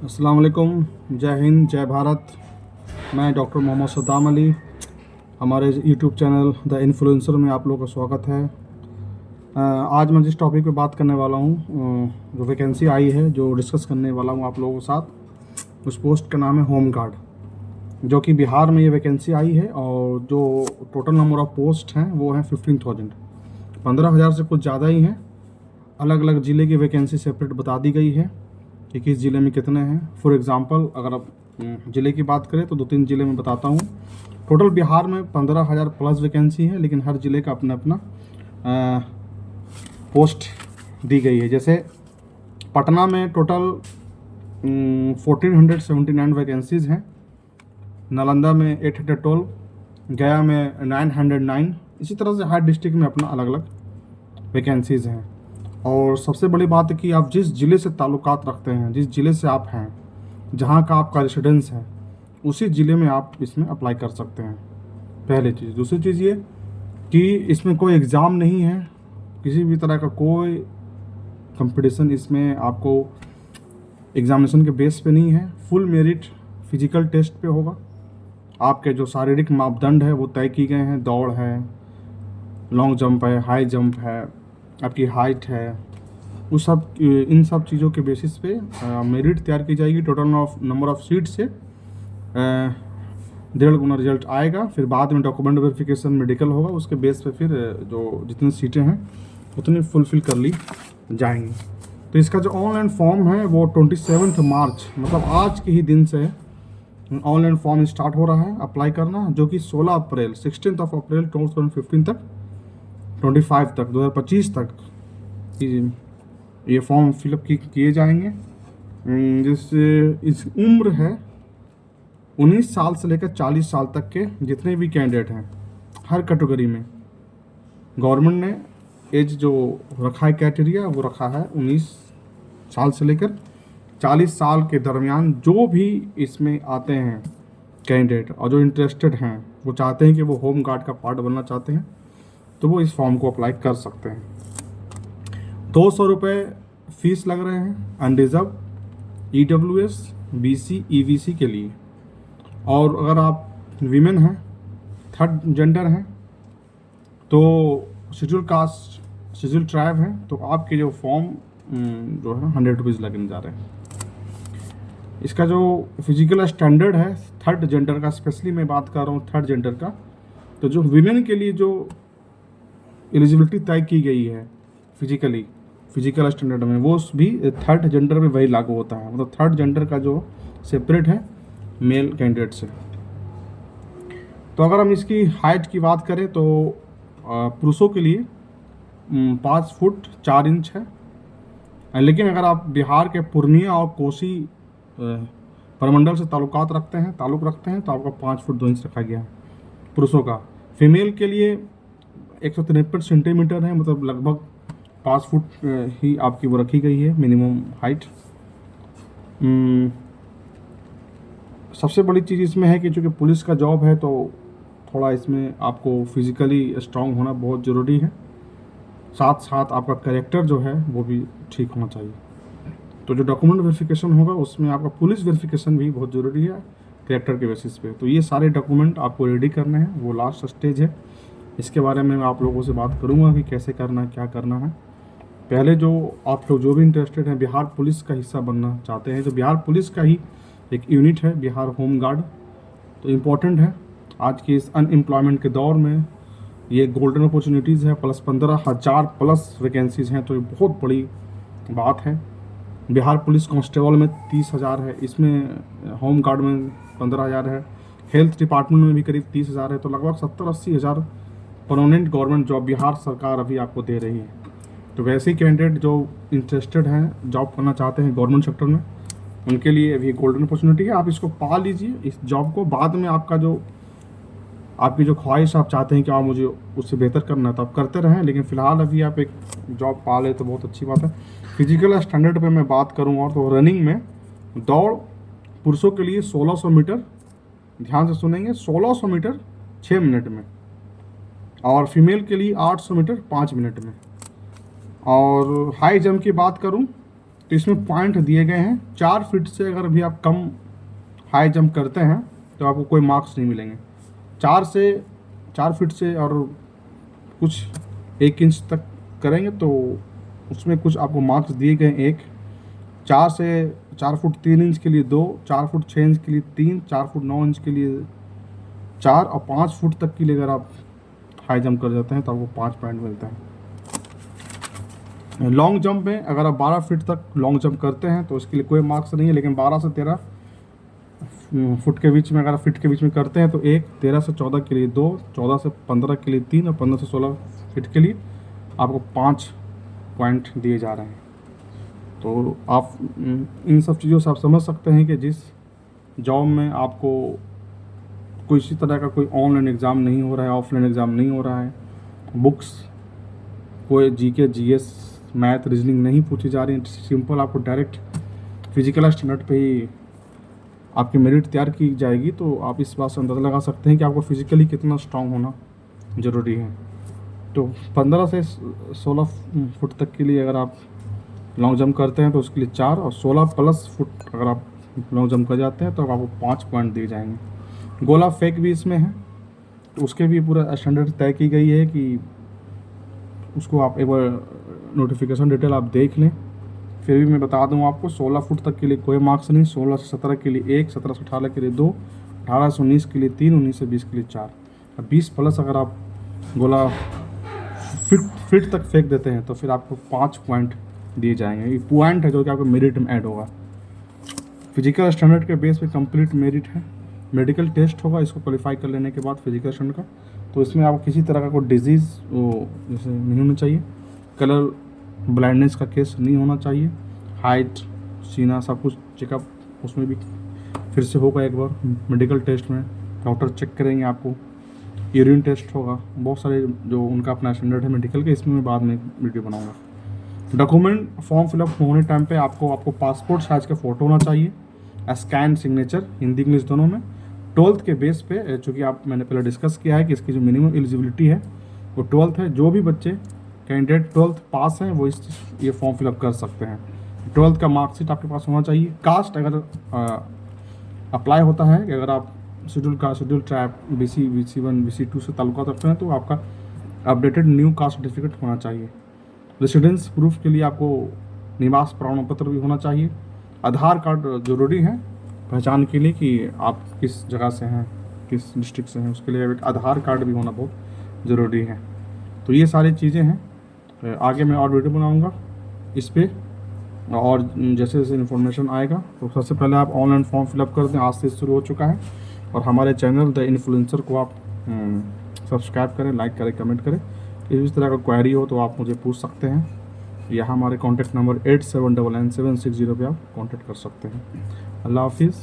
अस्सलाम वालेकुम, जय हिंद, जय भारत। मैं डॉक्टर मोहम्मद सद्दाम अली। हमारे यूट्यूब चैनल द इन्फ्लुएंसर में आप लोगों का स्वागत है। आज मैं जिस टॉपिक पे बात करने वाला हूँ, जो वैकेंसी आई है, जो डिस्कस करने वाला हूँ आप लोगों के साथ, उस पोस्ट का नाम है होम गार्ड, जो कि बिहार में ये वैकेंसी आई है। और जो टोटल नंबर ऑफ़ पोस्ट हैं वो हैं 15,000, 15,000 से कुछ ज़्यादा ही हैं। अलग अलग ज़िले की वैकेंसी सेपरेट बता दी गई है कि किस ज़िले में कितने हैं। फॉर एग्ज़ाम्पल अगर आप ज़िले की बात करें तो 2-3 ज़िले में बताता हूँ। टोटल बिहार में 15,000 प्लस वैकेंसी है, लेकिन हर ज़िले का अपना अपना पोस्ट दी गई है। जैसे पटना में टोटल 1479 वैकेंसीज़ हैं, नालंदा में 812, गया में 909। इसी तरह से हर डिस्ट्रिक्ट में अपना अलग अलग वैकेंसीज़ हैं। और सबसे बड़ी बात है कि आप जिस ज़िले से ताल्लुकात रखते हैं, जिस ज़िले से आप हैं, जहाँ का आपका रेसिडेंस है, उसी ज़िले में आप इसमें अप्लाई कर सकते हैं, पहली चीज़। दूसरी चीज़ ये कि इसमें कोई एग्ज़ाम नहीं है, किसी भी तरह का कोई कंपटीशन इसमें आपको एग्ज़ामिनेशन के बेस पे नहीं है। फुल मेरिट फिजिकल टेस्ट पे होगा। आपके जो शारीरिक मापदंड है वो तय की गए हैं। दौड़ है, लॉन्ग जंप है, हाई जंप है, आपकी हाइट है, उस सब इन सब चीज़ों के बेसिस पे मेरिट तैयार की जाएगी। टोटल नंबर ऑफ़ सीट से 1.5 गुना रिजल्ट आएगा। फिर बाद में डॉक्यूमेंट वेरिफिकेशन मेडिकल होगा, उसके बेस पे फिर जो जितनी सीटें हैं उतनी फुलफ़िल कर ली जाएंगी। तो इसका जो ऑनलाइन फॉर्म है वो 27 मार्च, मतलब आज के ही दिन से ऑनलाइन फॉर्म स्टार्ट हो रहा है अप्लाई करना, जो कि 16 अप्रैल 16 अप्रैल 2015 तक 2025 तक ये फॉर्म फिलअप किए जाएंगे। जिससे इस उम्र है 19 साल से लेकर 40 साल तक के जितने भी कैंडिडेट हैं, हर कैटेगरी में गवर्नमेंट ने एज जो रखा है, क्राइटेरिया वो रखा है 19 साल से लेकर 40 साल के दरमियान। जो भी इसमें आते हैं कैंडिडेट और जो इंटरेस्टेड हैं, वो चाहते हैं कि वो होम गार्ड का पार्ट बनना चाहते हैं, तो वो इस फॉर्म को अप्लाई कर सकते हैं। 200 रुपये फीस लग रहे हैं अनरिजर्व EWS, BC, EVC के लिए। और अगर आप वीमेन हैं, थर्ड जेंडर हैं, तो शेड्यूल कास्ट, शेड्यूल ट्राइब हैं, तो आपके जो फॉर्म जो है 100 रुपीज़ लगने जा रहे हैं। इसका जो फिजिकल स्टैंडर्ड है थर्ड जेंडर का, स्पेशली मैं बात कर रहा हूँ थर्ड जेंडर का, तो जो वीमेन के लिए जो एलिजिबिलिटी तय की गई है फिजिकल स्टैंडर्ड में, वो भी थर्ड जेंडर में वही लागू होता है। मतलब थर्ड जेंडर का जो सेपरेट है मेल कैंडिडेट से। तो अगर हम इसकी हाइट की बात करें तो पुरुषों के लिए 5 फुट 4 इंच है। लेकिन अगर आप बिहार के पूर्णिया और कोसी प्रमंडल से ताल्लुक रखते हैं तो आपका 5 फुट 2 इंच रखा गया है पुरुषों का। फीमेल के लिए 153 सेंटीमीटर है, मतलब लगभग 5 फुट ही आपकी वो रखी गई है मिनिमम हाइट। सबसे बड़ी चीज़ इसमें है कि चूँकि पुलिस का जॉब है, तो थोड़ा इसमें आपको फिज़िकली स्ट्रांग होना बहुत ज़रूरी है। साथ साथ आपका कैरेक्टर जो है वो भी ठीक होना चाहिए। तो जो डॉक्यूमेंट वेरिफिकेशन होगा उसमें आपका पुलिस वेरिफिकेशन भी बहुत ज़रूरी है कैरेक्टर के बेसिस पे। तो ये सारे डॉक्यूमेंट आपको रेडी करने हैं, वो लास्ट स्टेज है। इसके बारे में मैं आप लोगों से बात करूंगा कि कैसे करना है, क्या करना है। पहले जो आप लोग जो भी इंटरेस्टेड हैं, बिहार पुलिस का हिस्सा बनना चाहते हैं, तो बिहार पुलिस का ही एक यूनिट है बिहार होम गार्ड। तो इम्पॉर्टेंट है आज की इस अनएम्प्लॉयमेंट के दौर में, ये गोल्डन अपॉर्चुनिटीज़ है। प्लस 15,000 प्लस वैकेंसीज़ हैं, तो ये बहुत बड़ी बात है। बिहार पुलिस कांस्टेबल में 30,000 है, इसमें होम गार्ड में 15,000 है, हेल्थ डिपार्टमेंट में भी करीब 30,000 है। तो लगभग 70-80 हज़ार परमानेंट गवर्नमेंट जॉब बिहार सरकार अभी आपको दे रही है। तो वैसे ही कैंडिडेट जो इंटरेस्टेड हैं, जॉब करना चाहते हैं गवर्नमेंट सेक्टर में, उनके लिए अभी गोल्डन अपॉर्चुनिटी है। आप इसको पा लीजिए इस जॉब को। बाद में आपकी जो ख्वाहिश, आप चाहते हैं कि आप मुझे उससे बेहतर करना है, तो आप करते रहें, लेकिन फ़िलहाल अभी आप एक जॉब पा ले तो बहुत अच्छी बात है। फिजिकल स्टैंडर्ड पे मैं बात करूँ और तो रनिंग में दौड़ पुरुषों के लिए 1600 मीटर, ध्यान से सुनेंगे, 1600 मीटर 6 मिनट में, और फीमेल के लिए 800 मीटर 5 मिनट में। और हाई जंप की बात करूं तो इसमें पॉइंट दिए गए हैं। 4 फीट से अगर भी आप कम हाई जंप करते हैं तो आपको कोई मार्क्स नहीं मिलेंगे। 4 फीट से और कुछ 1 इंच तक करेंगे तो उसमें कुछ आपको मार्क्स दिए गए। 4 फुट 3 इंच के लिए 2, 4 फुट 6 इंच के लिए 3, 4 फुट 9 इंच के लिए 4 और 5 फुट तक के लिए अगर आप हाई जंप कर जाते हैं तो आपको 5 पॉइंट मिलता है। लॉन्ग जंप में अगर आप 12 फीट तक लॉन्ग जंप करते हैं तो उसके लिए कोई मार्क्स नहीं है, लेकिन 12 से 13 फुट के बीच में अगर आप फीट के बीच में करते हैं तो 1, 13 से 14 के लिए 2, 14 से 15 के लिए 3 और 15 से 16 फीट के लिए आपको 5 पॉइंट दिए जा रहे हैं। तो आप इन सब चीज़ों से आप समझ सकते हैं कि जिस जॉब में आपको किसी तरह का कोई ऑनलाइन एग्ज़ाम नहीं हो रहा है, ऑफलाइन एग्ज़ाम नहीं हो रहा है, बुक्स कोई जीके जीएस मैथ रीजनिंग नहीं पूछी जा रही है, सिंपल आपको डायरेक्ट फिजिकल स्टैंडर्ड पे ही आपकी मेरिट तैयार की जाएगी, तो आप इस बात से अंदाज़ा लगा सकते हैं कि आपको फिजिकली कितना स्ट्रांग होना ज़रूरी है। तो 15 से 16 फुट तक के लिए अगर आप लॉन्ग जंप करते हैं तो उसके लिए 4 और 16 प्लस फुट अगर आप लॉन्ग जंप कर जाते हैं तो आपको 5 पॉइंट दिए जाएंगे। गोला फेंक भी इसमें है, तो उसके भी पूरा स्टैंडर्ड तय की गई है कि उसको आप एक बार नोटिफिकेशन डिटेल आप देख लें। फिर भी मैं बता दूं आपको 16 फुट तक के लिए कोई मार्क्स नहीं, 16 से 17 के लिए 1, 17 से 18 के लिए 2, 18 से 19 के लिए 3, 19 से 20 के लिए 4 और 20 प्लस अगर आप गोला फीट तक फेंक देते हैं तो फिर आपको 5 पॉइंट दिए जाएंगे। ये पॉइंट है जो कि आपको मेरिट में ऐड होगा। फिजिकल स्टैंडर्ड के बेस पे कंप्लीट मेरिट है। मेडिकल टेस्ट होगा इसको क्वालिफाई कर लेने के बाद फिजिकल स्टैंडर्ड का, तो इसमें आपको किसी तरह का कोई डिजीज़ वो जैसे नहीं होना चाहिए, कलर ब्लाइंडनेस का केस नहीं होना चाहिए, हाइट सीना सब कुछ चेकअप उसमें भी फिर से होगा एक बार मेडिकल टेस्ट में, डॉक्टर चेक करेंगे आपको। यूरिन टेस्ट होगा, बहुत सारे जो उनका अपना स्टैंडर्ड है मेडिकल के, इसमें मैं बाद में वीडियो बनाऊंगा। डॉक्यूमेंट फॉर्म फिलअप होने टाइम पे आपको पासपोर्ट साइज़ का फ़ोटो होना चाहिए, स्कैन सिग्नेचर हिंदी इंग्लिश दोनों में। 12th के बेस पे, चूँकि मैंने पहले डिस्कस किया है कि इसकी जो मिनिमम एलिजिबिलिटी है वो 12th है। जो भी बच्चे कैंडिडेट 12th पास हैं वो ये फॉर्म फिलअप कर सकते हैं। 12th का मार्कशीट आपके पास होना चाहिए। कास्ट अगर अप्लाई होता है कि अगर आप schedule tribe BC, BC1, BC2 से ताल्लुक़ रखते हैं तो आपका अपडेटेड न्यू कास्ट सर्टिफिकेट होना चाहिए। रेसिडेंस प्रूफ के लिए आपको निवास प्रमाण पत्र भी होना चाहिए। आधार कार्ड ज़रूरी है पहचान के लिए कि आप किस जगह से हैं, किस डिस्ट्रिक्ट से हैं, उसके लिए एक आधार कार्ड भी होना बहुत ज़रूरी है। तो ये सारी चीज़ें हैं। आगे मैं और वीडियो बनाऊंगा इस पर, और जैसे जैसे इन्फॉर्मेशन आएगा तो सबसे पहले आप ऑनलाइन फॉर्म फिलअप कर दें। आज से शुरू हो चुका है। और हमारे चैनल द इन्फ्लुएंसर को आप सब्सक्राइब करें, लाइक करें, कमेंट करें। इस तरह का क्वेरी हो तो आप मुझे पूछ सकते हैं। यहाँ हमारे कॉन्टैक्ट नंबर 87997660 पे आप कॉन्टैक्ट कर सकते हैं। अल्लाह हाफिज़।